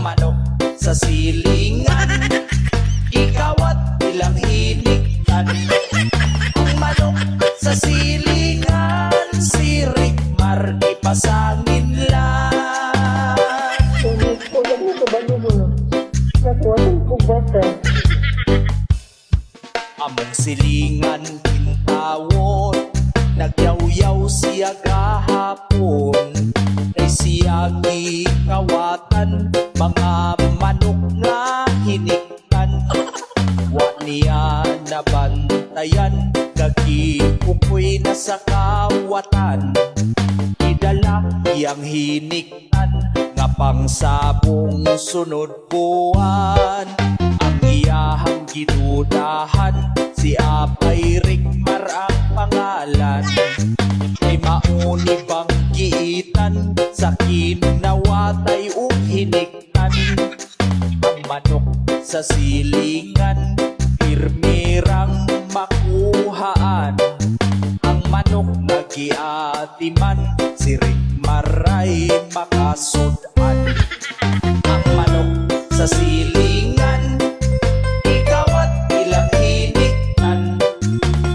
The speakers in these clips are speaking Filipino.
manok sa silingan, ikaw at ilang hiniktan. Ang manok sa silingan, si Rickmar ipasangin lang. Ulit mo ka ba mo? Nakuwatan ko bata. Among silingan kintawon, nagyaw-yaw siya kahapon. Kay siya gikawatan, mga manok nga hiniktan. Wa niya nabantayan, gagikupoy na sa kawatan. Idala iyang hiniktan, nga pangsabong sunod buwan. Ang iyahang gidudahan, si Apay Rickmar ang pangalan. Kay mauni bang giitan, sa kinawatay o hiniktan. Ang manok sa silingan, pirmirang makuhaan. Ang manok na giatiman, si Rickmar ay makasudan. Ang manok sa silingan, ikaw at ilang hiniktan.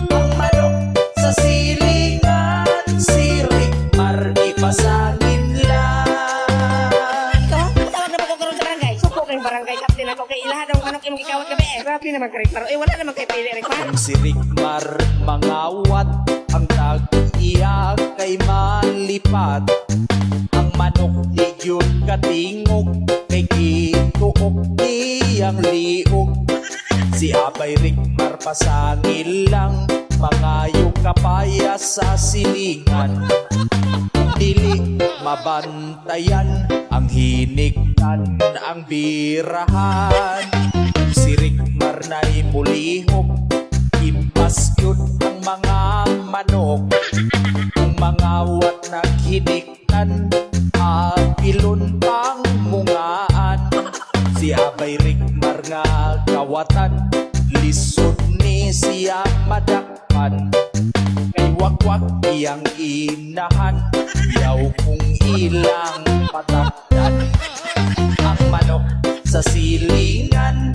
Ang manok sa silingan, si Rickmar ipasangin lang. Ito, tawag na po ko karon sa barangay. Suko kayong barangay captain ako kay ilahan ang manok yung gikawat gabi. Grabe naman kay Rickmar. Wala naman kay pili Rickmar. Kung si Rickmar mangawat, ang tag-iya kay malipat. Ang manok di yun katingog, kay kituok niyang liog. Si Apay Rickmar pasangil lang, mangayo kapaya sa silingan. Dili mabantayan, ang hiniktan ang birahan. Si Rickmar na'y mulihok, impas yun ang mga manok. Kung mga wat naghiniktan, apilon pang mungaan. Si Apay Rickmar nga kawatan, lisod ni siya madakpan. Kay wakwak iyang inahan, yaw kung ilang patakdan. Ang manok sa silingan,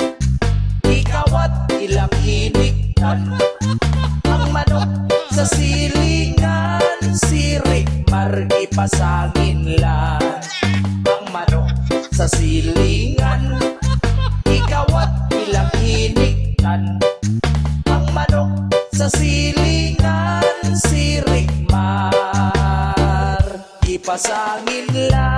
ikaw at ilang hiniktan. Ang manok sa silingan, si Rickmar ipasangin lang. Ang manok sa silingan, ikaw at ilang hiniktan. Ang manok sa silingan, si Rickmar ipasangin lang.